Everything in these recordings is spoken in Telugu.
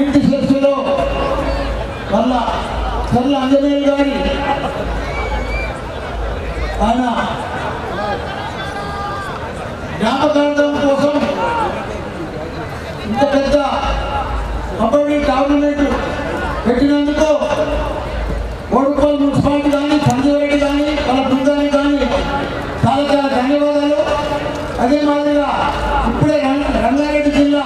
కీర్తి శ్రేష్ఠులో వల్ల చర్ల ఆంజనేయులు గారి ఆయన జ్ఞాపకార్థం కోసం ఇంత పెద్ద కబడ్డీ టోర్నమెంట్ పెట్టినందుకు కోడుకోల్ మున్సిపాలిటీ కానీ సంజయ్ రెడ్డి కానీ వాళ్ళ బృందానికి కానీ చాలా చాలా ధన్యవాదాలు. అదే మాదిరిగా ఇప్పుడే రంగారెడ్డి జిల్లా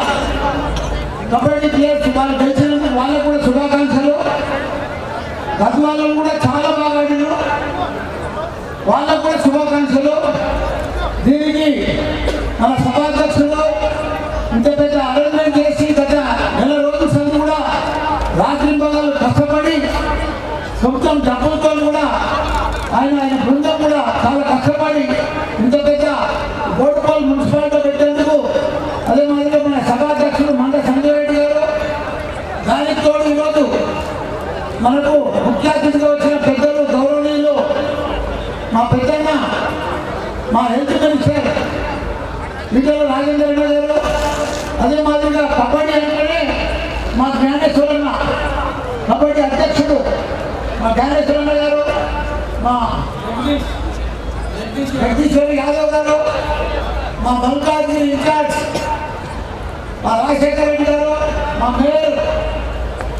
కబడ్డీ ప్లేయర్స్ వాళ్ళు గెలిచినందుకు వాళ్ళకు కూడా శుభాకాంక్షలు. గద్వాలను కూడా చాలా బాగా ఆడినారు, వాళ్ళకు కూడా శుభాకాంక్షలు. దీనికి మన సభాధ్యక్షులు ఇంత పెద్ద అరేంజ్మెంట్ చేసి గత నెల రోజుల సంది కూడా రాత్రి పగలు కష్టపడి సొంతం డబ్బులతో కూడా ఆయన బృందం కూడా చాలా కష్టపడి ఇంత పెద్ద కోడుకోల్ మున్సిపాలిటీ పెట్టేందుకు, అదే మాదిరిగా మన సభాధ్యక్షులు మండ సంజయ్ రెడ్డి గారు, దానికి తోడు ఈరోజు మనకు ముఖ్య అతిథిగా వచ్చిన పెద్దలు గౌరవనీయులు మా పెద్దన్న మా హెల్త్ మినిస్టర్ విజయ రాజేంద్ర గారు, అదే మాదిరిగా కబడ్డీ అంటేనే మా జ్ఞానేశ్వరన్న కబడ్డీ అధ్యక్షుడు మా జ్ఞానేశ్వరన్న గారు, మా జగదీశ్వర్ యాదవ్ గారు, మా మల్కాజ్గిరి ఇన్ఛార్జ్ మా రాజశేఖర్ రెడ్డి గారు, మా మేయర్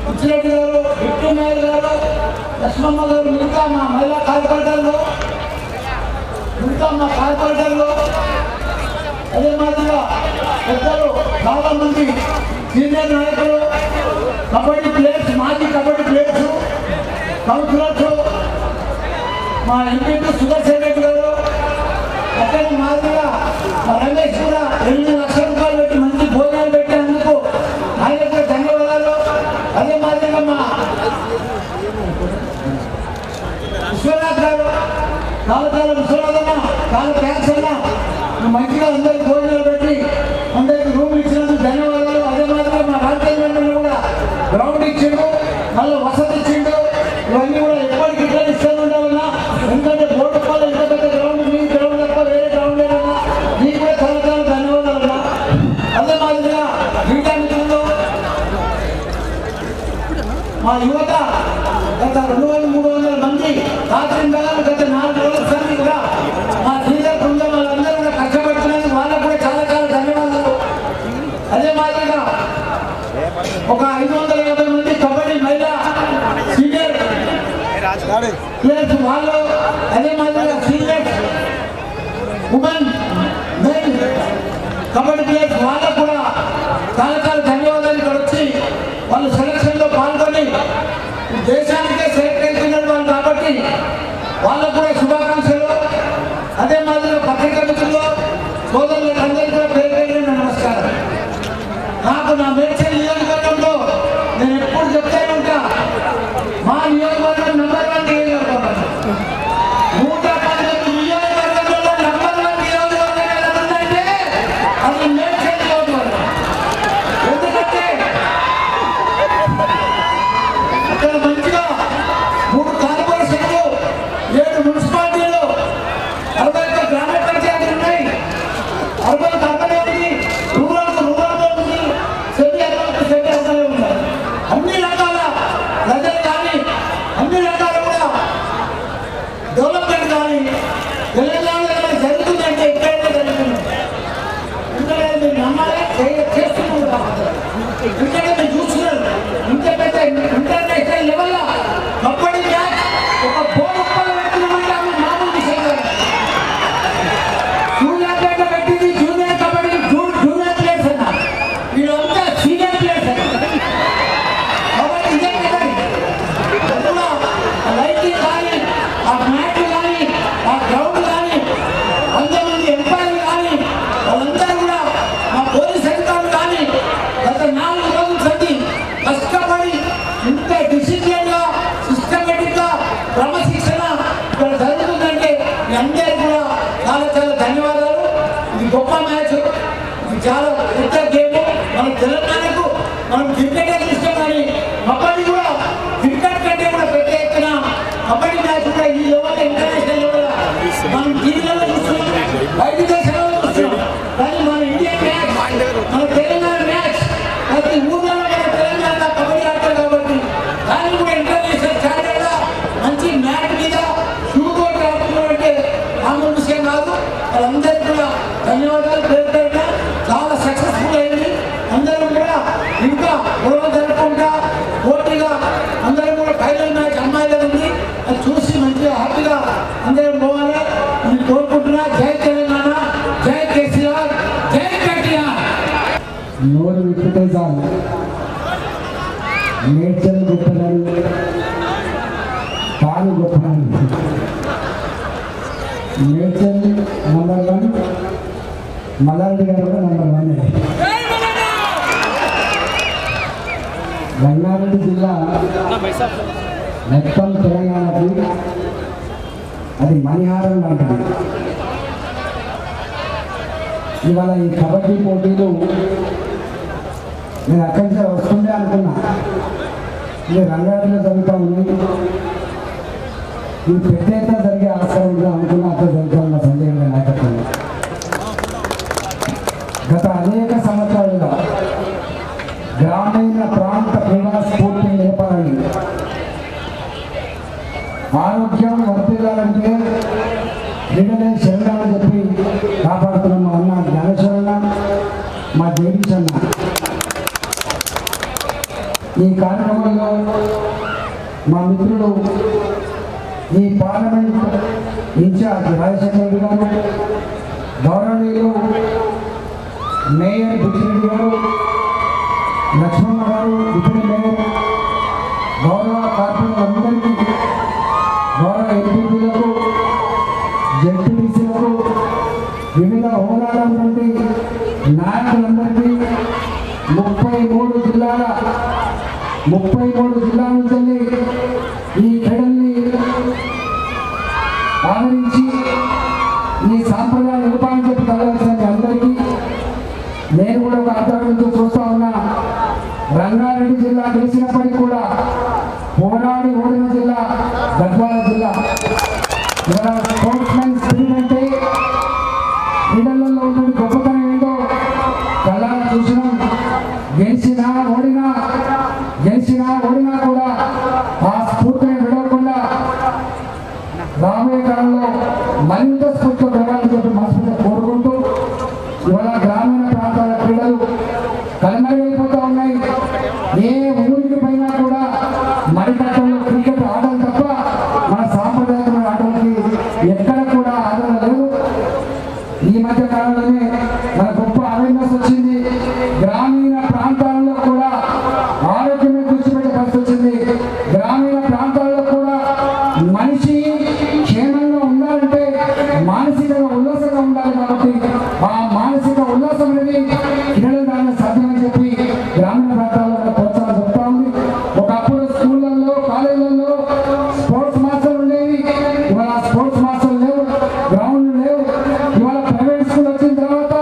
ఉచ్చిరెడ్డి గారు, డిప్యూటీ మేయర్ గారు, లక్ష్మమ్మ గారు, మిగతా మా మహిళా కార్పొరేటర్లు, అదే మాదిరిగా పెద్దలు చాలా మంది సీనియర్ నాయకులు, కబడ్డీ ప్లేయర్స్, మాజీ కబడ్డీ ప్లేయర్స్, కౌన్సిలర్స్, మా ఎంపీ సుదర్శన్ రెడ్డి గారు, అక్కడ మాదిరిగా మా రమేష్ కూడా 8 లక్షల రూపాయలు పెట్టి మంచి భోజనాలు పెట్టేందుకు ఆయనకు ధన్యవాదాలు. అదే మాదిరిగా మా విశ్వనాథ్ గారు, కాలకాల విశ్వనాథన్న, కాల క్యాన్సర్న మంచిగా అందరికి భోజనాలు పెట్టి అందరికి రూమ్ ఇచ్చినందుకు ధన్యవాదాలు. అదే మాదిరిగా మా రాజకీయ కూడా గ్రౌండ్ ఇచ్చిండు, మళ్ళీ వసతి ఇచ్చిండు. ఇవన్నీ కూడా ఎప్పటికి ఇట్లా ఇస్తాను ఉండాలన్నా, ఎందుకంటే బోర్డు పాలు ఎంత పెద్ద గ్రౌండ్, మీ గ్రౌండ్ తప్ప వేరే గ్రౌండ్ లేదన్నా, మీకు కూడా చాలా చాలా ధన్యవాదాలన్నా. అదే మాదిరిగా క్రీడా మిత్రులు మా యువత గత 200-300 మంది రాత్రి గత 4 రోజుల సంది కూడా మా లీడర్ బృందం వాళ్ళందరూ కూడా కష్టపడుతున్నందుకు వాళ్ళకు కూడా చాలా చాలా ధన్యవాదాలు. అదే మాదిరిగా ఒక 550 మంది కబడ్డీ మహిళా సీనియర్ ప్లేయర్స్ వాళ్ళు, అదే మాదిరిగా senior women men kabaddi players వాళ్ళకు కూడా చాలా చాలా ధన్యవాదాలు. ఇక్కడ వచ్చి వాళ్ళు సెలక్షన్లో పాల్గొని దేశానికే సెలెక్ట్ అవుతున్నారు వాళ్ళు కాబట్టి వాళ్ళకు కూడా శుభాకాంక్షలు. అదే మాదిరిగా పత్రికా మిత్రులు సోదరులకు అందరికీ కూడా పేరు పేరున నమస్కారం. నాకు నా మేడ్చల్ నియోజకవర్గంలో నేను ఎప్పుడు చెప్తానే ఉంటా, మా నియోజకవర్గం నంబర్ 1 నియోజకవర్గం. 119 నియోజకవర్గంలో నంబర్ 1 నియోజకవర్గం ఏదంటే అది మేడ్చల్ నియోజకవర్గం. ఎందుకంటే ఇక్కడ మంచిగా 3 కార్పొరేషన్లు, 7 మున్సిపాలిటీలు, 61 గ్రామ పంచాయతీలు ఉన్నాయి. అర్బన్ అర్బనే ఉంది, రూరల్ ఉంది, సెమీ అర్బన్ ఉన్నాయి. అన్ని రకాల ప్రజలు కానీ అన్ని రకాల కూడా డెవలప్మెంట్ కానీ తెలంగాణలో జరుగుతుందంటే ఇక్కడనే జరుగుతుంది. ఎందుకంటే మీరు నమ్మాలి, చేస్తున్నాం ఇక్కడ మీరు చూస్తున్నారు. ఇంత పెద్ద ఇంటర్నేషనల్ లెవెల్లో కబడ్డీ మ్యాచ్ ఒక బోర్డు పెట్టినమంటే అవి మామూలు విషయం కాదు. సూర్యాపేట పెట్టింది జూనియర్ కబడ్డీ జూనియర్ ప్లేయర్స్ అన్న, వీళ్ళంతా సీనియర్ ప్లేయర్స్ అన్న. కాబట్టి ఇదే కదండి, అందులో లైటింగ్ కానీ, ఆ మ్యాట్ కానీ, ఆ గ్రౌండ్ కానీ, 100 మంది ఎంపైర్లు కానీ, వాళ్ళందరూ కూడా మా పోలీస్ అధికారులు కానీ గత 4 రోజుల సంది కష్టపడి ఇంత డిసిప్లిన్ గా, సిస్టమేటిక్ గా, క్రమశిక్షణ ఇక్కడ జరుగుతుందంటే మీ అందరికీ కూడా చాలా చాలా ధన్యవాదాలు. ఇది గొప్ప మ్యాచ్, ఇది చాలా పెద్ద గేమ్. మన తెలంగాణకు మనం క్రికెట్ ఇష్టం కానీ కబడ్డీ కూడా క్రికెట్ కంటే కూడా పెద్ద ఎత్తున కబడ్డీ మ్యాచ్ కూడా ఈ లెవెల్ ఇంటర్నేషనల్ లెవెల్ మనం టీవీలలో చూస్తున్నాం, బయట దేశాలలో చూస్తున్నాం. కానీ మన ఇండియన్ మ్యాచ్, మన తెలంగాణ మ్యాచ్ ప్రతి ఊళ్ళో మన తెలంగాణ నేచర్ గొప్పదని తాను గొప్పదని. నేచర్ నంబర్ 1, మల్లారెడ్డి గారు కూడా నంబర్ 1. రంగారెడ్డి జిల్లా మొత్తం తెలంగాణకి అది మణిహారం లాంటిది. ఇవాళ ఈ కబడ్డీ పోటీలు నేను అక్కడి నుంచి వస్తుండే అనుకున్నా, ఇది రంగారెడ్డిలో జరుగుతూ ఉంది, ఇది పెద్ద ఎత్తున జరిగే ఆస్కారం ఉందా అనుకున్నా. అక్కడ జరుగుతున్న సందేహంగా నాయకత్వం గత అనేక సంవత్సరాలుగా గ్రామీణ ప్రాంత క్రీడా స్ఫూర్తి నేర్పాలని, ఆరోగ్యం వర్తిల్లాలంటే క్రీడలే శరీరం అని చెప్పి కాపాడుతున్న మా అన్న జ్ఞానేశ్వరన్న, మా జగదీష్ అన్న. ఈ కార్యక్రమంలో మా మిత్రుడు ఈ పార్లమెంట్ ఇన్ఛార్జ్ రాజశేఖర రెడ్డి గారు, గౌరవనీయులు మేయర్ బుచ్చిరెడ్డి గారు, లక్ష్మణ గారు, డిప్యూటీ మేయర్, గౌరవ కార్పొరేటర్లందరికీ, గౌరవ ఎంపీలకు, జెడ్పీటీసీలకు, వివిధ హోదాల నుండి నాయకులందరికీ 33 జిల్లాల నుంచి ఈ క్రీడల్ని ఆదరించి ఈ సాంప్రదాయ నిరూపాన్ని చెప్పి కలగాల్సిన అందరికీ నేను కూడా ఒక అర్థం నుంచి చూస్తా ఉన్నా. రంగారెడ్డి జిల్లా గెలిచినప్పటికీ కూడా పోరాడి ఓడిన జిల్లా గద్వాల జిల్లా. ఇవాళ స్పోర్ట్స్మెన్ స్పిరిట్ అంటే క్రీడలలో ఉన్న గొప్పతనం ఏంటో కళ్ళారా చూసినాం. గెలిచినా ఓడినా కూడా ఆ స్ఫూర్తిని విడవకుండా రాబోయే కాలంలో మరింత స్ఫూర్తితో పెరగాలని చెప్పి మనస్ఫూర్తిగా కోరుకుంటూ, ఇవాళ గ్రామీణ ప్రాంతాల క్రీడలు కనుమరుగైపోతూ ఉన్నాయి. ఏ ఊరికి పైన కూడా మరికట్టంలో క్రికెట్ ఆటలు తప్ప మన సాంప్రదాయకమైన ఆటలకి ఎక్కడ కూడా ఆదరణ లేదు. ఈ మధ్య కాలంలోనే మన గొప్ప అవేర్నెస్ వచ్చింది. గ్రామీణ ప్రాంతాల్లో కూడా ఆరోగ్యమే దృష్టి పెట్టే పరిస్థితి వచ్చింది. గ్రామీణ ప్రాంతాల్లో కూడా మనిషి క్షేమంగా ఉండాలంటే మానసికంగా ఉల్లాసంగా ఉండాలి. కాబట్టి ఆ మానసిక ఉల్లాసం అనేది క్రీడల ద్వారా సాధ్యమని చెప్పి గ్రామీణ ప్రాంతాల్లో ప్రోత్సాహం చెప్తా ఉంది. ఒకప్పుడు స్కూళ్ళల్లో, కాలేజీలలో స్పోర్ట్స్ మాస్టర్లు ఉండేవి. ఇవాళ స్పోర్ట్స్ మాస్టర్లు లేవు, గ్రౌండ్లు లేవు. ఇవాళ ప్రైవేట్ స్కూల్ వచ్చిన తర్వాత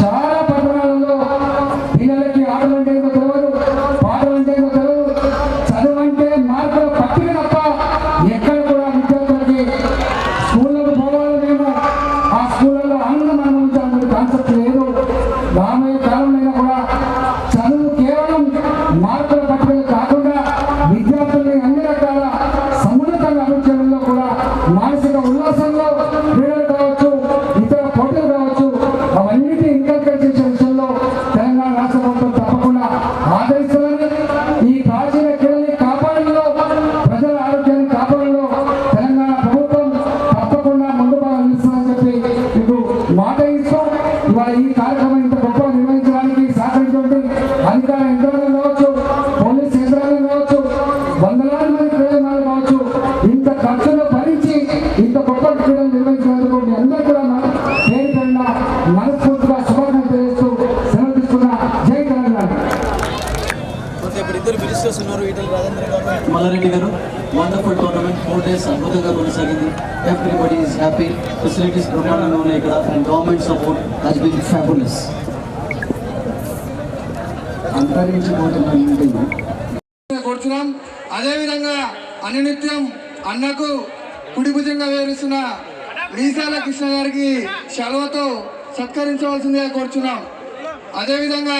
చాలా పట్టణాలలో పిల్లలకి ఆటలంటే ఏదో తెలియదు, పాటలంటే ఏదో తెలియదు, చదువంటే మార్కుల పట్టిక తప్ప ఎక్కడ కూడా విద్యార్థులకి స్కూళ్ళకు పోవాలనేమో ఆ స్కూళ్ళలో ఆనందం అనుభవించాలనే కాన్సెప్ట్ లేదు. రాబోయే కాలంలో కూడా చదువు కేవలం మార్కుల పట్టికలు కాకుండా విద్యార్థుల్ని అన్ని రకాల సమున్నతంగా అభివృద్ధి చేయడంలో కూడా మానసిక ఉల్లాసంలో క్రీడలు కావచ్చు, ఇతర పోటీలు కావచ్చు, అవన్నిటిని ఇంకల్కేట్ చేసే విషయంలో తెలంగాణ రాష్ట్ర ప్రభుత్వం తప్పకుండా ఆదరిస్తుందని, ఈ ప్రాచీన క్రీడల్ని కాపాడంలో, ప్రజల ఆరోగ్యాన్ని కాపాడంలో తెలంగాణ ప్రభుత్వం తప్పకుండా ముందు భాగం నిలుస్తుందని చెప్పి మీకు మాట ఇస్తాం. ఇవాళ ఈ కార్యక్రమం ఇంత గొప్ప నిర్వహించడానికి సహకరించినటువంటి అధికార యంత్రాంగం కావచ్చు, పోలీస్ యంత్రాంగం కావచ్చు, వందలాది మంది క్రీడాకారులు కావచ్చు, ఇంత ఖర్చులు భరించి ఇంత గొప్ప క్రీడలు నిర్వహించినందుకు మీ అందరూ కూడా పేరు పడిన మనస్ఫూర్తిగా శుభాకాంక్షలు తెలియజేస్తూ సెలవు తీసుకున్న జై తెలంగాణ. ఇప్పుడు ఇద్దరు మినిస్టర్స్ ఉన్నారు, ఈటల రాజేంద్ర గారు, మల్లారెడ్డి గారు. వండర్ఫుల్ టోర్నమెంట్ 4 days అద్భుతంగా కొనసాగింది. Everybody is happy. ఫెసిలిటీస్ బ్రహ్మాండంగా ఉన్నాయి ఇక్కడ. And government support has been fabulous. అంతరించిపోతున్న కూర్చున్నాం. అదేవిధంగా అనునిత్యం అన్నకు కుడి భుజంగా వేరుస్తున్న మీసాల కృష్ణ గారికి సెలవుతో సత్కరించవలసిందిగా కోరుచున్నాం. అదేవిధంగా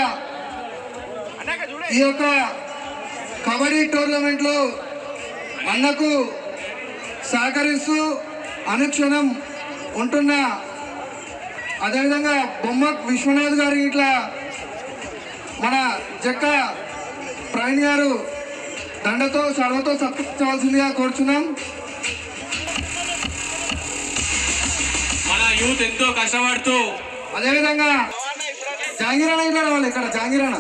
ఈ యొక్క కబడ్డీ టోర్నమెంట్లో అన్నకు సహకరిస్తూ అనుక్షణం ఉంటున్న, అదేవిధంగా బొమ్మ విశ్వనాథ్ గారు ఇట్లా మన జక్క ప్రవీణ్ గారు దండతో సెలవుతో సత్కరించవలసిందిగా కోరుచున్నాం. మన యూత్ ఎంతో కష్టపడుతూ, అదేవిధంగా జాంగీరాణ ఇక్కడ వాళ్ళు ఇక్కడ జాంగీరాణ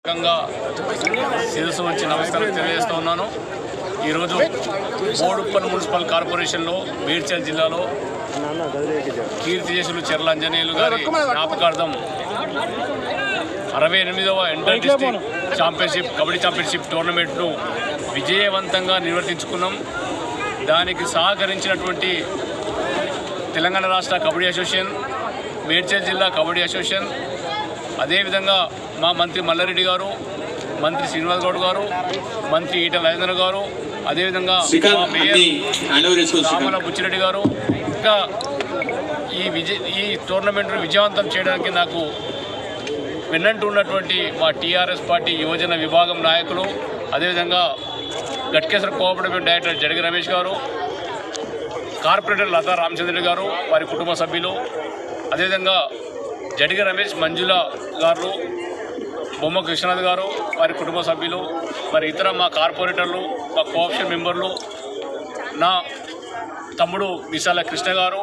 ముఖ్యంగా శిరస్సు వచ్చి నమస్కారం తెలియజేస్తూ ఉన్నాను. ఈరోజు బోడుప్పల్ మున్సిపల్ కార్పొరేషన్లో మేడ్చల్ జిల్లాలో కీర్తిశేషులు చెర్ల అంజనేయులు గారి జ్ఞాపకార్థం 68వ inter district championship kabaddi championship టోర్నమెంట్ను విజయవంతంగా నిర్వర్తించుకున్నాం. దానికి సహకరించినటువంటి తెలంగాణ రాష్ట్ర కబడ్డీ అసోసియేషన్, మేడ్చల్ జిల్లా కబడ్డీ అసోసియేషన్, అదేవిధంగా మా మంత్రి మల్లారెడ్డి గారు, మంత్రి శ్రీనివాస్ గౌడ్ గారు, మంత్రి ఈటల రాజేంద్ర గారు, అదేవిధంగా మా మేయర్ సామల బుచ్చిరెడ్డి గారు, ఇంకా ఈ టోర్నమెంట్ను విజయవంతం చేయడానికి నాకు వెన్నంటూ ఉన్నటువంటి మా టీఆర్ఎస్ పార్టీ యువజన విభాగం నాయకులు, అదేవిధంగా గట్కేశ్వర కోఆపరేటివ్ డైరెక్టర్ జడిగి రమేష్ గారు, కార్పొరేటర్ లతా రామచంద్రుడు గారు, వారి కుటుంబ సభ్యులు, అదేవిధంగా జడిగి రమేష్ మంజుల గారు, బొమ్మ కృష్ణనాథ్ గారు, వారి కుటుంబ సభ్యులు, మరి ఇతర మా కార్పొరేటర్లు, మా కోఆప్షన్ మెంబర్లు, నా తమ్ముడు విశాల కృష్ణ గారు,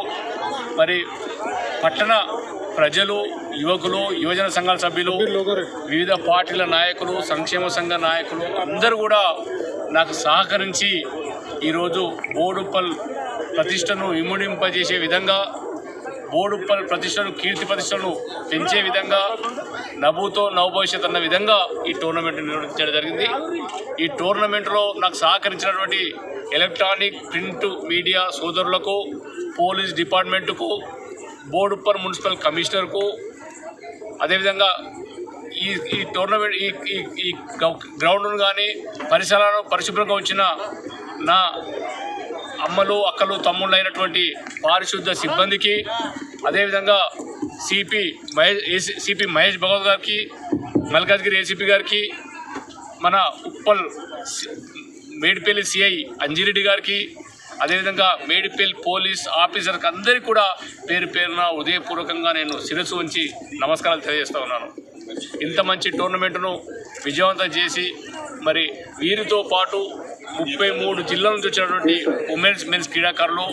మరి పట్టణ ప్రజలు, యువకులు, యువజన సంఘాల సభ్యులు, వివిధ పార్టీల నాయకులు, సంక్షేమ సంఘ నాయకులు అందరూ కూడా నాకు సహకరించి ఈరోజు బోడుప్పల్ ప్రతిష్టను ఇముడింపజేసే విధంగా, బోడుప్పల్ ప్రతిష్టను, కీర్తి ప్రతిష్టను పెంచే విధంగా, నభూతో నవభవిష్యత్ అన్న విధంగా ఈ టోర్నమెంట్ నిర్వహించడం జరిగింది. ఈ టోర్నమెంట్లో నాకు సహకరించినటువంటి ఎలక్ట్రానిక్ ప్రింట్ మీడియా సోదరులకు, పోలీస్ డిపార్ట్మెంటుకు, బోడుప్పల్ మున్సిపల్ కమిషనర్కు, అదేవిధంగా ఈ టోర్నమెంట్ ఈ గ్రౌండ్ను కానీ పరిసరాలను పరిశుభ్రంగా ఉంచిన నా అమ్మలు, అక్కలు, తమ్ముళ్ళు అయినటువంటి పారిశుద్ధ సిబ్బందికి, అదేవిధంగా సిపి మహేష్ భగవత్ గారికి, మల్కాజ్గిరి ఏసీపీ గారికి, మన ఉప్పల్ మేడిపల్లి సిఐ అంజిరెడ్డి గారికి, అదేవిధంగా మేడిపల్లి పోలీస్ ఆఫీసర్కి అందరికీ కూడా పేరు పేరున హృదయపూర్వకంగా నేను శిరస్సు ఉంచి నమస్కారాలు తెలియజేస్తూ ఉన్నాను. ఇంత మంచి టోర్నమెంటును విజయవంతం చేసి, మరి వీరితో పాటు 33 జిల్లాల నుంచి వచ్చినటువంటి మెన్స్ క్రీడాకారులు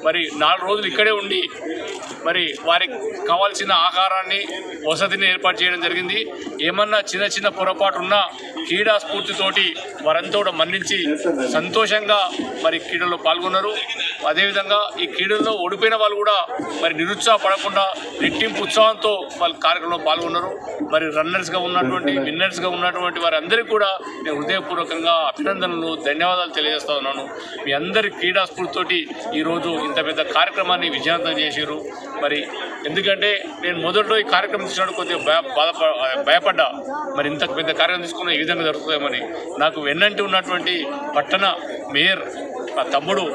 మరి 4 రోజులు ఇక్కడే ఉండి మరి వారికి కావాల్సిన ఆహారాన్ని, వసతిని ఏర్పాటు చేయడం జరిగింది. ఏమన్నా చిన్న పొరపాటు ఉన్నా క్రీడా స్ఫూర్తితోటి వారంతా కూడా మన్నించి సంతోషంగా మరి క్రీడల్లో పాల్గొన్నారు. అదేవిధంగా ఈ క్రీడల్లో ఓడిపోయిన వాళ్ళు కూడా మరి నిరుత్సాహపడకుండా రెట్టింపు ఉత్సాహంతో వాళ్ళ కార్యక్రమంలో పాల్గొన్నారు. మరి రన్నర్స్గా ఉన్నటువంటి, విన్నర్స్గా ఉన్నటువంటి వారందరికీ కూడా నేను హృదయపూర్వకంగా అభినందనలు, ధన్యవాదాలు తెలియజేస్తా ఉన్నాను. మీ అందరి క్రీడా స్ఫూర్తితోటి ఈరోజు ఇంత పెద్ద కార్యక్రమాన్ని విజయవంతం చేశారు. మరి ఎందుకంటే నేను మొదట్లో ఈ కార్యక్రమం తీసుకున్నప్పుడు కొద్దిగా భయపడ్డా, మరి ఇంత పెద్ద కార్యక్రమం తీసుకున్న ఈ విధంగా జరుగుతుందేమని. నాకు వెన్నంటి ఉన్నటువంటి పట్టణ మేయర్ మా తమ్ముడు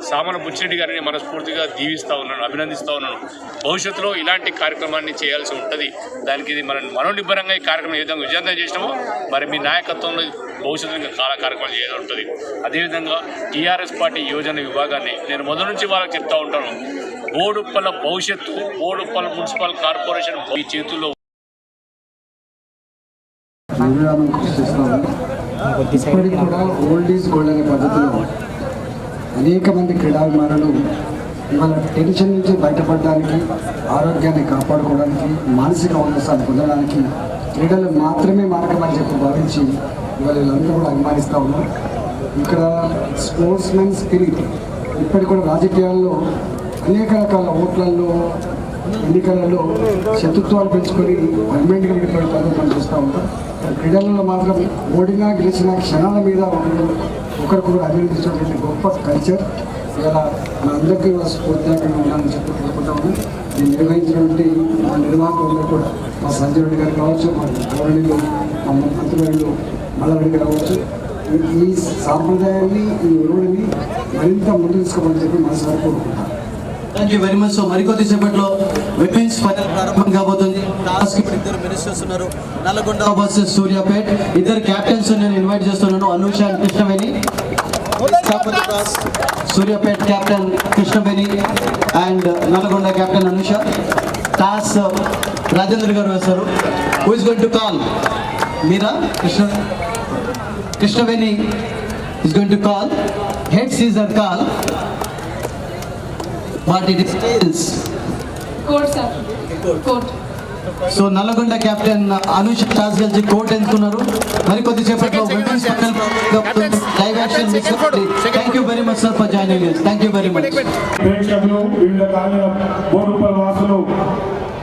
సామల బుచ్చిరెడ్డి గారిని మనస్ఫూర్తిగా దీవిస్తూ ఉన్నాను, అభినందిస్తూ ఉన్నాను. భవిష్యత్తులో ఇలాంటి కార్యక్రమాన్ని చేయాల్సి ఉంటుంది. దానికి ఇది మనోనిబ్బరంగా ఈ కార్యక్రమం ఏ విధంగా విజయవంతం చేసినామో మరి మీ నాయకత్వంలో భవిష్యత్తులో ఇంకా చాలా కార్యక్రమాలు చేయాల్సి ఉంటుంది. అదేవిధంగా టీఆర్ఎస్ పార్టీ యువజన విభాగాన్ని నేను మొదటి నుంచి వాళ్ళకి చెప్తూ ఉంటాను. బోడుప్పల భవిష్యత్తు, బోడుప్పల మున్సిపల్ కార్పొరేషన్ ఈ చేతుల్లో ఇప్పటికి కూడా ఓల్డ్ ఈజ్ గోల్డ్ అనే పద్ధతిలో అనేక మంది క్రీడాభిమానులు ఇవాళ టెన్షన్ నుంచి బయటపడడానికి, ఆరోగ్యాన్ని కాపాడుకోవడానికి, మానసిక ఉల్లాసాన్ని పొందడానికి క్రీడలు మాత్రమే మార్గం అని చెప్పి భావించి ఇవాళ వీళ్ళందరూ కూడా అభిమానిస్తూ ఉన్నారు. ఇక్కడ స్పోర్ట్స్ మెన్ స్పిరిట్ ఇప్పటికి కూడా రాజకీయాల్లో అనేక రకాల ఓట్లలో, ఎన్నికలలో శత్రుత్వాలు పెంచుకొని పర్మనెంట్గా విడిపోయే పద్ధతులు చూస్తూ ఉంటాం. క్రీడలలో మాత్రం ఓడినా గెలిచిన క్షణాల మీద ఒకరికొకరు అభినందించినటువంటి గొప్ప కల్చర్ ఇలా మనందరికీ కూడా స్ఫూర్తిదాయకంగా ఉండాలని చెప్పి కోరుకుంటా ఉన్నాం. దీన్ని నిర్వహించినటువంటి మా నిర్వాహకులందరూ కూడా మా సంజయ్ రెడ్డి గారు కావచ్చు, మా గౌరవనీయులు, మా మంత్రులు మల్లారెడ్డి గారు కావచ్చు, ఈ సాంప్రదాయాన్ని, ఈ ఒరువుడిని మరింత ముందు తీసుకోమని చెప్పి మనసులో కోరుకుంటాం. Thank you very much. So మరికొద్ది సేపట్లో వెపన్స్ ఫైనల్ ప్రారంభం కాబోతుంది. టాస్క్ ఇప్పుడు 2 మినిస్టర్స్ ఉన్నారు. నల్గొండ వర్సెస్ సూర్యాపేట్. 2 క్యాప్టెన్స్ నేను ఇన్వైట్ చేస్తున్నాను, Anusha and Krishnaveni. Suryapet captain Krishnaveni and Nalgonda captain Anusha. Toss Rajendra garu వేస్తారు. Who is going to call? మీరా? Krishnaveni is going to call. Head సీజర్ call. What it is? Court, sir. Court. So Nalgonda captain Anush toss గెలిచి కోర్ట్ ఎంచుకున్నారు. మరి కొద్దిసేపట్లో live action. Thank you very much sir for joining us. Thank you very much. ప్రేక్షకులు, వివిధ కాలనీల బోడుపల్ వాసులు,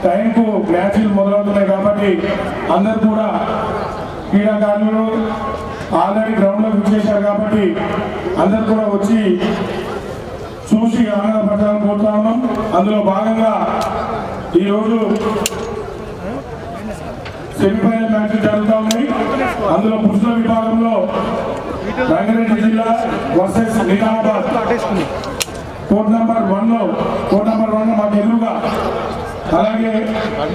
టైంకు మ్యాచ్లు మొదలవుతున్నాయి కాబట్టి అందరూ కూడా క్రీడాకారులు ఆల్రెడీ గ్రౌండ్లో విచ్చేశారు కాబట్టి అందరూ కూడా వచ్చి చూసి ఆనందపడాలని కోరుతా ఉన్నాం. అందులో భాగంగా ఈరోజు సెమీఫైనల్ మ్యాచ్లు జరుగుతూ ఉన్నాయి. అందులో పురుషుల విభాగంలో రంగారెడ్డి జిల్లా వర్సెస్ నిజామాబాద్ కోర్ట్ నెంబర్ 1 మాకు ఎదురుగా, అలాగే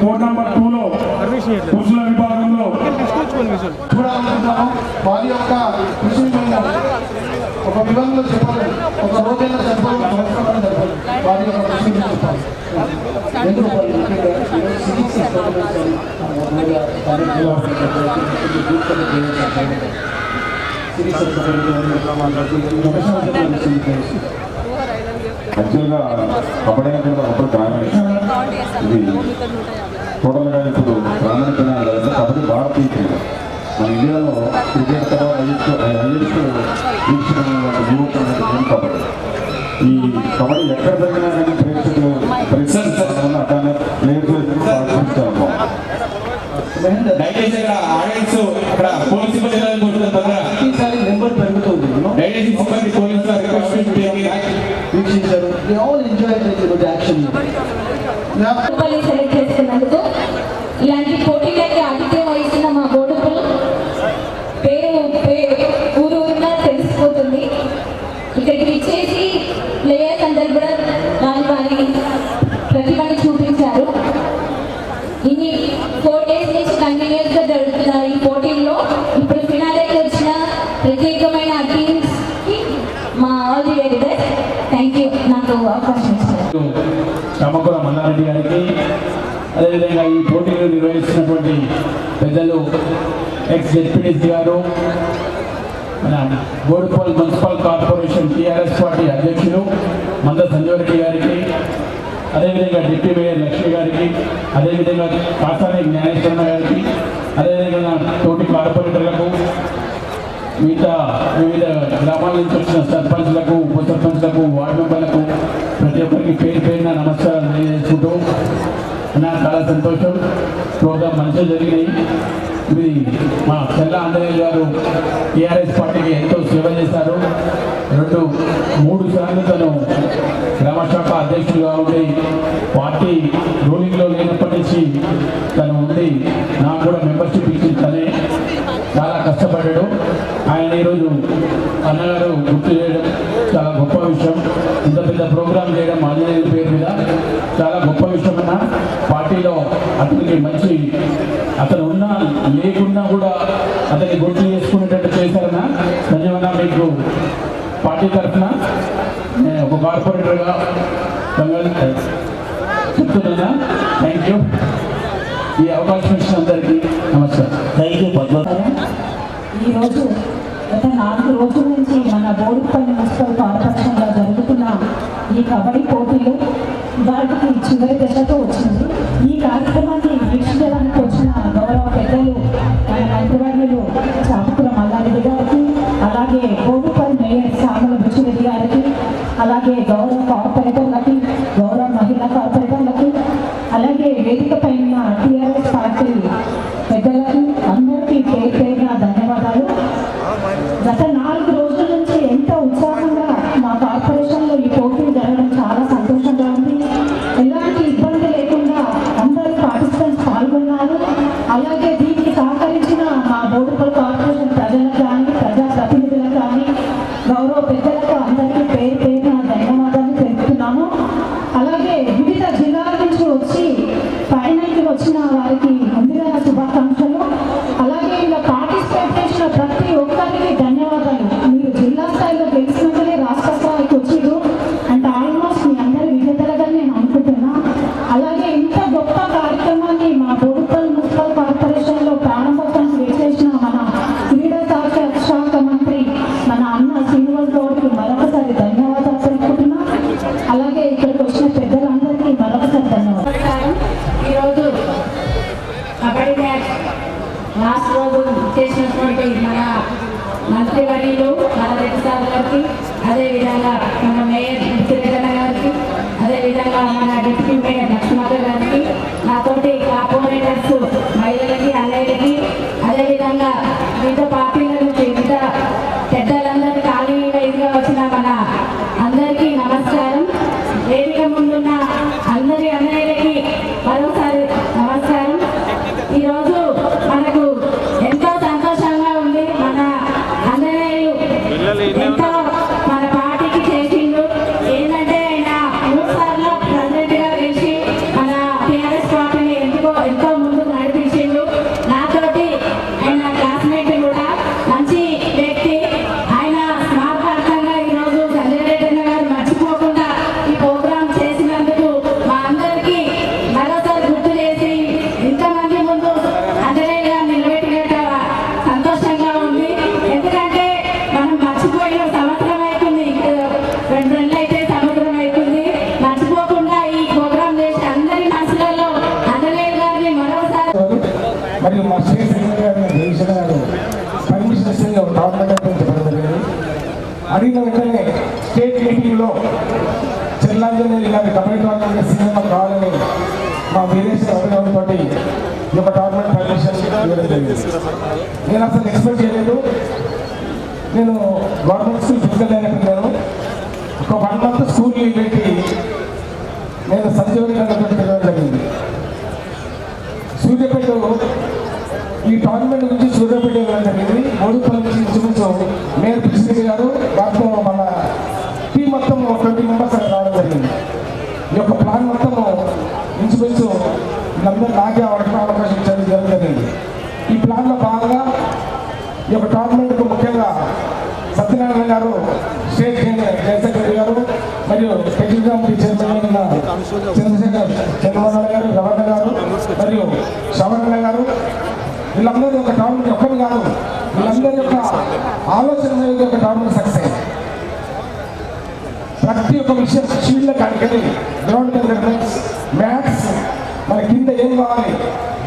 కోర్ట్ నెంబర్ 2లో పురుషుల విభాగంలో కూడా అనుకుంటున్నాము. వారి యొక్క కృషిని మేము ఒక విభాగంలో చెప్పాలి, ఒక రోజైనా చెప్పాలి, సంవత్సరాలు చెప్పాలి. వారి యొక్క కృషిని చెప్పాలి. ఎందుకు యాక్చువల్గా కబడ్డీ అంటే ఒకప్పుడు గ్రామీణ, ఇది టోటల్గా ఇప్పుడు గ్రామీణ క్రీడలు కదా. కబడ్డీ భారతీయ క్రీడ. మన ఇండియాలో క్రికెట్ తర్వాత హైయెస్ట్ వీక్షణ యువత గేమ్ కబడ్డీ. ఈ కబడ్డీ ఎక్కడ జరిగినా కానీ ప్రేక్షకులు అట్లానే ప్లేయర్స్ పాల్గొంటాము. దయచేసి ఇక్కడ ఆడియన్స్ అక్కడ పోలీస్ సిబ్బంది నెంబర్ పెరుగుతుంది. దయచేసి సిబ్బంది పోలీసులు వీక్షించారు. They all enjoyed the action. Select చేసుకున్నందుకు ఇలాంటి పోటీలకి ఆతిథ్యం వహిస్తున్న మా బోడుపులు ఊరు ఊరునా తెలిసిపోతుంది. ఇక్కడికి ఇచ్చేసి ప్లేయర్స్ అందరు కూడా వారి ప్రతిభని చూపించారు. ఇన్ని 4 days నుంచి కంటిన్యూస్ గా జరుగుతున్న ఈ పోటీల్లో ఇప్పుడు ఫినాలేకి వచ్చిన ప్రత్యేకమైన టీమ్స్ కి మా all the very best. Thank you నాకు అవకాశం ఇచ్చారు. రామకుల మల్లారెడ్డి గారికి, అదేవిధంగా ఈ పోటీలు నిర్వహిస్తున్నటువంటి పెద్దలు ఎక్స్ జెడ్పీటీసీ గారు, మన Boduppal municipal corporation TRS party అధ్యక్షులు మంద సంజయ్ రెడ్డి గారికి, అదేవిధంగా డిప్యూటీ మేయర్ లక్ష్మి గారికి, అదేవిధంగా కాసాని జ్ఞానేశ్వరణ గారికి, అదేవిధంగా తోటి కార్పొరేటర్లకు, మిగతా వివిధ గ్రామాల నుంచి వచ్చిన సర్పంచ్లకు, ఉప సర్పంచ్లకు, వార్డు మెంబర్లకు ప్రతి ఒక్కరికి పేరున నమస్కారం తెలియజేసుకుంటూ నాకు చాలా సంతోషం. ప్రోగ్రాం మంచిగా జరిగినాయి. ఇది మా చెల్ల ఆంజనేయులు గారు టీఆర్ఎస్ పార్టీకి ఎంతో సేవ చేశారు. 3 సార్లు తను గ్రామశాఖ అధ్యక్షులుగా ఉండి పార్టీ రూలింగ్లో లేనప్పటి నుంచి తను ఉండి నాకు కూడా మెంబర్షిప్ ఇచ్చింది. తనే చాలా కష్టపడ్డాడు. ఆయన ఈరోజు అన్నగారు గుర్తు చేయడం చాలా గొప్ప విషయం. ఇంత పెద్ద ప్రోగ్రాం చేయడం ఆంజనేయుల పేరు మీద చాలా గొప్ప విషయం. అన్న పార్టీలో అతనికి మంచి, అతను ఉన్నా లేకున్నా కూడా అతన్ని గుర్తు చేసుకునేటట్టు చేశారన్న. సంజయ్ మీకు పార్టీ తరఫున ఒక కార్పొరేటర్గా చెప్తున్నా. Thank you. ఈ అవకాశం ఇచ్చిన అందరికీ నమస్కారం. Thank you Padma. ఈరోజు గత 4 రోజుల నుంచి మన బోడుపల్లి మున్సిపల్ కార్పొరేషన్లో జరుగుతున్న ఈ కబడ్డీ పోటీలు వాటికి చివరి దశతో వచ్చింది. ఈ కార్యక్రమాన్ని వీక్షించడానికి వచ్చిన గౌరవ పెద్దలు మన మంత్రివర్యులు చామకుల మల్లారెడ్డి గారికి, అలాగే బోడుపల్లి మేయర్ సామల బుచ్చిరెడ్డి గారికి, అలాగే గౌరవ కార్పొరేటర్లకి, గౌరవ మహిళా కార్పొరేటర్లకి, అలాగే వేదిక పైన టీఆర్ఎస్ పార్టీ పెద్దలకి అందరికీ పేరున ధన్యవాదాలు. గత 4 రోజుల నుంచి ఎంతో ఉత్సాహంగా మా కార్పొరేషన్లో ఈ పోటీలు జరగడం చాలా సంతోషంగా ఉంది. ఎలాంటి ఇబ్బంది లేకుండా అందరూ పార్టిసిపెంట్స్ పాల్గొన్నారు. అలాగే దీనికి సహకరించిన మా బోడుపల్ కార్పొరేషన్ ప్రజలకు కానీ, ప్రజాప్రతినిధులకు కానీ, గౌరవ పెద్దలకు అందరికీ పేరున ధన్యవాదాలు తెలుపుతున్నాము. అలాగే వివిధ జిల్లాల నుంచి వచ్చి ఫైనల్కి వచ్చిన వారికి ముందుగా శుభాకాంక్షలు. అలాగే ఇలా పార్టిసిపేట్ చేసిన ప్రతి ఒక్కరికి ధన్యవాదాలు. చేసినటువంటి మన మంత్రివర్యులు రెడ్డి సార్ గారికి, అదేవిధంగా మన మేయర్ ముత్తిరెడ్డి గారికి, అదేవిధంగా మన డిప్యూటీ మేయర్ లక్ష్మక్క గారికి, నాతోటి కార్పొరేటర్స్ మహిళలకి, అన్నయ్యలకి, అదేవిధంగా వివిధ పార్టీల నుంచి వివిధ పెద్దలందరికీ ఖాళీ వైద్యుగా వచ్చిన మన అందరికీ నమస్కారం. వేదిక ముందున్న అందరి అన్నయ్యలకి మరోసారి నమస్కారం. ఈరోజు మనకు ఎంతో సంతోషంగా ఉంది. మన అన్నయ్యలు ఎంతో మన పార్టీకి చేసిండు. ఏంటంటే ఆయన 3 సార్లు ప్రెసిడెంట్గా గెలిచి మన టీఆర్ఎస్ పార్టీని ఎంతో ముందుకు నడిపించిండు. నాతోటి ఆయన క్లాస్మేట్ కూడా మంచి వ్యక్తి. ఆయన స్మారకార్థంగా ఈరోజు సంజయ్ రెడ్డి అన్న గారు మర్చిపోకుండా ఈ ప్రోగ్రాం చేసినందుకు మా అందరికీ మరోసారి గుర్తు చేసి ఇంతమంది ముందు అందరేగా నిలబెట్టినట్టు సంతోషంగా ఉంది. ఎందుకంటే మనం మర్చిపోయిన సంవత్సరం అవుతుంది, 2 నెలలు అయితే సంవత్సరం అవుతుంది. మర్చిపోకుండా ఈ ప్రోగ్రాం చేసి అందరి మనసులలో అందరే గారిని మరోసారి మరియు మా స్టేట్ సెక్రటరీ గారు దేశం గారు పర్మిషన్ ఇస్తే గవర్నమెంట్ చెప్పడం జరిగింది. అడిగిన వెంటనే స్టేట్ మీటింగ్లో చెల్లాంజనేయులు గారి కబడ్డీ టోర్నమెంట్ సినిమా కావాలని మా వీరేష్ తోటి ఈ యొక్క టోర్నమెంట్ పర్మిషన్ ఇవ్వడం జరిగింది. నేను అసలు ఎక్స్పెక్ట్ చేయలేదు. నేను గవర్నమెంట్ స్కూల్ ఫిజికల్ డైరెక్టర్. నేను ఒక 1 month స్కూల్ లీవ్ పెట్టి నేను సంజీవని గంటతో తిరగడం జరిగింది. సూర్యాపేట ఈ టోర్నమెంట్ గురించి సూర్యాపేట ఇవ్వడం జరిగింది. 3 నుంచి ఇంచుమించు మేయర్ ప్రెసిడెంట్ గారు వాటితో మన టీం మొత్తం 20 మెంబర్స్ అక్కడ రావడం జరిగింది. ఈ యొక్క ప్లాన్ మొత్తం ఇంచుమించు వీళ్ళందరూ నాకే అవకాశం ఇచ్చడం జరిగింది. ఈ ప్లాన్లో భాగంగా ఈ యొక్క టోర్నమెంట్కు ముఖ్యంగా సత్యనారాయణ గారు, స్టేట్ జనరల్ సెక్రటరీ గారు, మరియు technical committee chairman Chandrashekar Chandrababu garu, Ravana గారు మరియు శ్రవణ గారు, వీళ్ళందరూ ఒక టోర్నమెంట్ ఒక్కరు కాదు, వీళ్ళందరి యొక్క ఆలోచన మీద ఒక టోర్నమెంట్ సక్సెస్. ప్రతి ఒక్క విషయం షీల్డ్ కాడికెళ్ళి గ్రౌండ్ మెయింటెనెన్స్, మ్యాథ్స్, మన కింద ఏం కావాలి,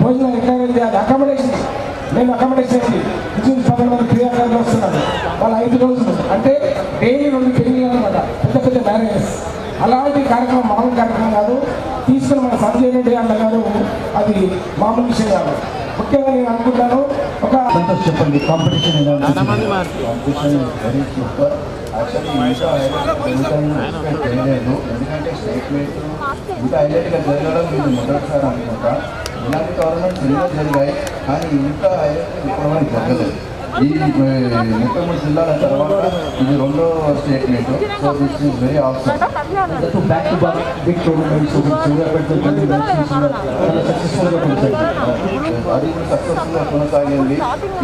భోజనం ఎంకరేజ్ చేయాలి, అకామిడేషన్. నేను అకామిడేషన్ అయింది 10 మంది క్రియాకారులు వస్తున్నారు. వాళ్ళు 5 రోజులు అంటే డైలీ 2 పెళ్లిళ్ళు అనమాట, పెద్ద పెద్ద మ్యారేజెస్. అలాంటి కార్యక్రమం మామూలు కార్యక్రమం కాదు. తీసుకుని మన సంజయ్ రెడ్డి అన్న గారు అది మామూలు విషయం కాదు. ముఖ్యంగా నేను అనుకుంటాను ఒక సంతోష్ చెప్పండి, కాంపిటీషన్ ఎలా ఉంది? Competition very super. యాక్చువల్లీ చేయలేదు, ఎందుకంటే స్టేట్మెంట్ ఇంకా హైలైట్గా జరగడం ఇది మొదటిసారి అనుకుంటా. ఇలాంటి టోర్నమెంట్స్ ఎన్నో జరిగాయి, కానీ ఇంకా హైలైట్ ఇప్పటివరకు జరగలేదు. ఈ 33 జిల్లాల తర్వాత ఇది 2వ statement. So this is very awesome. Back to back big tournaments అది సక్సెస్ఫుల్గా కొనసాగింది.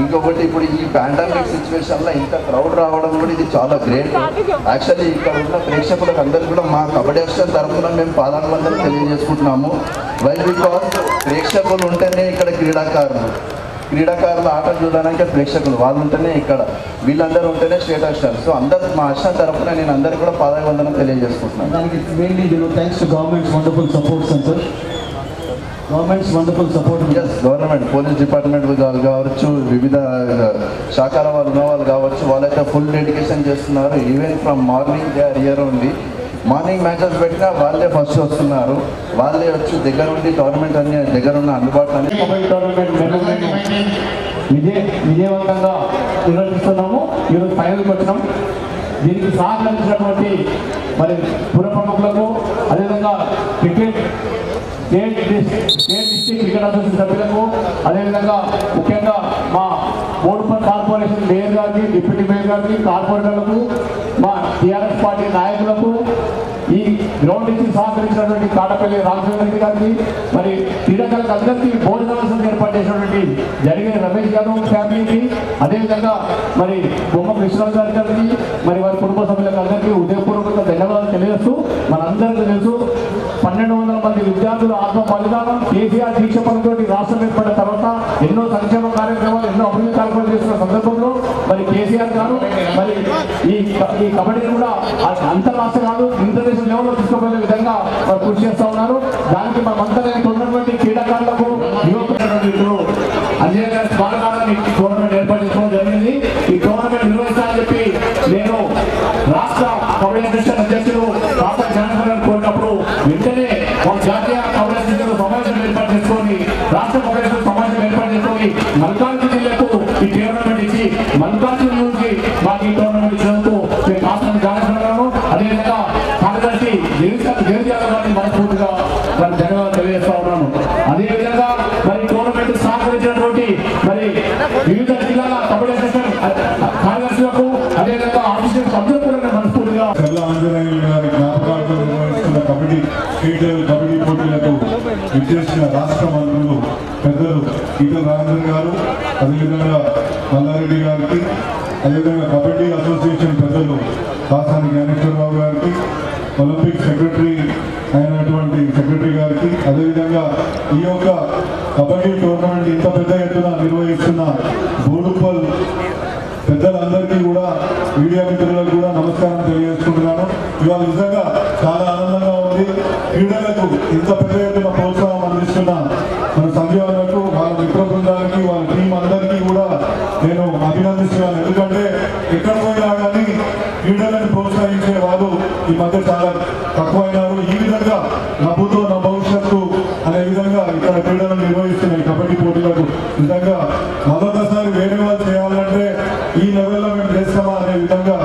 ఇంకొకటి ఇప్పుడు ఈ పాండమిక్ సిచ్యువేషన్లో ఇంత క్రౌడ్ రావడం కూడా ఇది చాలా గ్రేట్. యాక్చువల్లీ ఇక్కడ ఉన్న ప్రేక్షకులకు అందరికీ కూడా మా కబడ్డీ అసోసియేషన్ తరఫున మేము పాదాభివందనలు తెలియజేసుకుంటున్నాము. వైల్ బికాస్ ప్రేక్షకులు ఉంటేనే ఇక్కడ క్రీడాకారులు ఆట చూడడానికి ప్రేక్షకులు వాళ్ళు ఉంటేనే ఇక్కడ, వీళ్ళందరూ ఉంటేనే స్టేట్ అసిస్టెంట్. సో అందరు మా అసిస్టెంట్ తరఫున నేను అందరికీ కూడా పాదాభివందనం తెలియజేసుకుంటున్నాను. దానికి mainly thanks to government's wonderful support Santosh. Government's wonderful support. Yes, government, police department వాళ్ళు కావచ్చు, వివిధ శాఖల వాళ్ళు ఉన్న వాళ్ళు కావచ్చు, వాళ్ళైతే ఫుల్ డెడికేషన్ చేస్తున్నారు. Even from morning they are here only. Morning matches పెట్టినా వాళ్ళే ఫస్ట్ వస్తున్నారు, వాళ్ళే వచ్చి దగ్గర ఉండి టోర్నమెంట్ అన్ని దగ్గర ఉన్న అందుబాటులో కబడ్డీ టోర్నమెంట్ విజయవంతంగా నిర్వహిస్తున్నాము. ఈరోజు ఫైనల్కి వచ్చినాం. దీనికి సహకరించినటువంటి మరి పుర ప్రముఖులకు, అదేవిధంగా cricket state district cricket association సభ్యులకు, అదేవిధంగా ముఖ్యంగా మా బోడుపల్లి కార్పొరేషన్ మేయర్ గారికి, డిప్యూటీ మేయర్ గారికి, కార్పొరేటర్లకు, మా టీఆర్ఎస్ పార్టీ నాయకులకు, ఈ గ్రౌండ్ నుంచి సహకరించినటువంటి కాటపల్లి రామచంద్ర రెడ్డి గారికి, మరి క్రీడాకారులకు అందరికీ భోజనాలు ఏర్పాటు చేసినటువంటి జరిగే రమేష్ గారు ఫ్యామిలీకి, అదేవిధంగా మరి బొమ్మ కృష్ణరాజు గారికి, మరి వారి కుటుంబ సభ్యులకు అందరికీ ఉదయపూర్వకంగా ధన్యవాదాలు తెలియజేస్తూ, మనందరికీ తెలుసు 1200 మంది విద్యార్థులు ఆత్మ బలిదానం, కేసీఆర్ దీక్ష పనితో రాష్ట్రం ఏర్పడిన తర్వాత ఎన్నో సంక్షేమ కార్యక్రమాలు, ఎన్నో అభివృద్ధి కార్యక్రమాలు చేస్తున్న సందర్భంలో మరి కేసీఆర్ గారు మరి ఈ కబడ్డీ కూడా అంతర్రాష్ట్ర కాదు ఇంటర్నేషనల్ లెవెల్లో తీసుకుపోయే విధంగా వారు కృషి చేస్తూ ఉన్నారు. దానికి మనమంతా ఉన్నటువంటి క్రీడాకారులకు యువకులు అజయ్ గారి స్మారకాలను టోర్నమెంట్ ఈ టోర్నమెంట్ నిర్వహిస్తానని చెప్పి నేను రాష్ట్ర కబడ్డీ అసోసియేషన్ అధ్యక్షులు రాష్ట్ర జనరల్ కోరినప్పుడు వెంటనే ఒక జాతీయ కబడ్డీ అసోసియేషన్ సమావేశం ఏర్పాటు చేసుకొని రాష్ట్ర కబడ్డీ సమావేశం ఏర్పాటు చేసుకొని మల్కాజ్గిరి జిల్లాకు ఈ టోర్నమెంట్ ఇచ్చి మల్కాజ్గిరి నుంచి మాకు ఈ టోర్నమెంట్ ఇచ్చినందుకు నేను రాష్ట్రాన్ని జాగ్రత్తలను అదేవిధంగా కార్యదర్శి గిరిజాల గారిని మనస్ఫూర్తిగా ధన్యవాదాలు తెలియజేస్తా ఉన్నాను. అదేవిధంగా మరి టోర్నమెంట్ సహకరించినటువంటి మరి వివిధ జిల్లాల కబడ్డీ అసోసియేషన్ కార్యదర్శులకు అదేవిధంగా ఆఫీసర్ సభ్యులకు కూడా మనస్ఫూర్తిగా చల్ల ఆంజనేయులు గారి జ్ఞాపకాలతో నిర్వహిస్తున్న కబడ్డీ స్టేట్ లెవెల్ కబడ్డీ పోటీలకు విచ్చేసిన రాష్ట్ర మంత్రులు పెద్దలు ఈటల రాజేంద్ర గారు, అదేవిధంగా మల్లారెడ్డి గారికి, అదేవిధంగా కబడ్డీ అసోసియేషన్ పెద్దలు కాసాని జ్ఞానేశ్వరరావు గారికి, ఒలింపిక్ సెక్రటరీ అయినటువంటి సెక్రటరీ గారికి, అదేవిధంగా ఈ యొక్క కబడ్డీ టోర్నమెంట్ ఇంత పెద్ద ఎత్తున నిర్వహిస్తున్న బోడుపల్ పెద్దలందరికీ కూడా మీడియా మిత్రులకు కూడా నమస్కారం తెలియజేసుకుంటున్నాను. ఇవాళ నిజంగా చాలా ఆనందంగా ఉంది. క్రీడలకు ఇంత పెద్ద ఎత్తున ప్రోత్సాహం అందిస్తున్న మన సంజీవనకు, వాళ్ళ మిత్ర బృందానికి, వాళ్ళ టీం అందరికీ కూడా నేను అభినందిస్తున్నాను. ఎందుకంటే ఎక్కడ పోయినా కానీ క్రీడలను ప్రోత్సహించే వాళ్ళు ఈ మధ్య చాలా తక్కువైనారు. ఈ విధంగా నవ్వుతో నా భవిష్యత్తు అనే విధంగా ఇక్కడ క్రీడలను నిర్వహిస్తున్నాయి కబడ్డీ పోటీలకు. నిజంగా మరొకసారి వేరే వాళ్ళు చేయాలంటే ఈ లెవెల్లో మేము చేస్తామా అనే విధంగా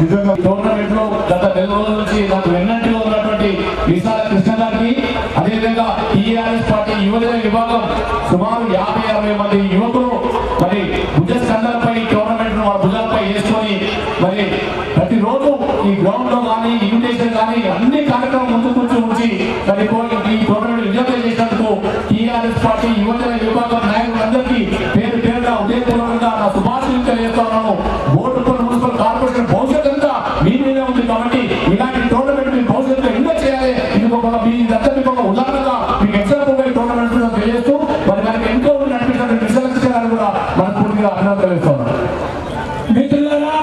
నిజంగా టోర్నమెంట్ లో గత 2 రోజుల నుంచి నాకు వెన్నంటిలో ఉన్నటువంటి విశాల కృష్ణ గారికి, అదేవిధంగా టీఆర్ఎస్ పార్టీ యువజన విభాగం సుమారు 50-60 మంది యువకులు మరి భుజ స్కంధాలపై టోర్నమెంట్ ను భుజాలపై వేసుకొని మరి ప్రతిరోజు ఈ గ్రౌండ్ లో కానీ ఇన్విటేషన్ కానీ అన్ని కార్యక్రమం ముందు ఉంచి మరి ఈ టోర్నమెంట్ విజయం చేసినందుకు టీఆర్ఎస్ పార్టీ యువజన విభాగం నాయకులందరికీ పేరు పేరుగా ఉదయపూర్వకంగా నా శుభాశీలు తెలియజేస్తున్నాను. బోడుపల్ మున్సిపల్ కార్పొరేషన్ భవిష్యత్ అంతా మీ మీదే ఉంది కాబట్టి ఇలాంటి టోర్నమెంట్ మీ భవిష్యత్తులో ఎన్నో చేయాలి. ఇది మీ అందరికీ ఒక ఉదాహరణగా మీకు ఎగ్జాంపుల్ టోర్నమెంట్ తెలియజేస్తూ మరి మనకి ఎంతో నడిపించిన విశాల కూడా మనస్ఫూర్తిగా అభినందనలు తెలుస్తున్నాను. మిత్రులారా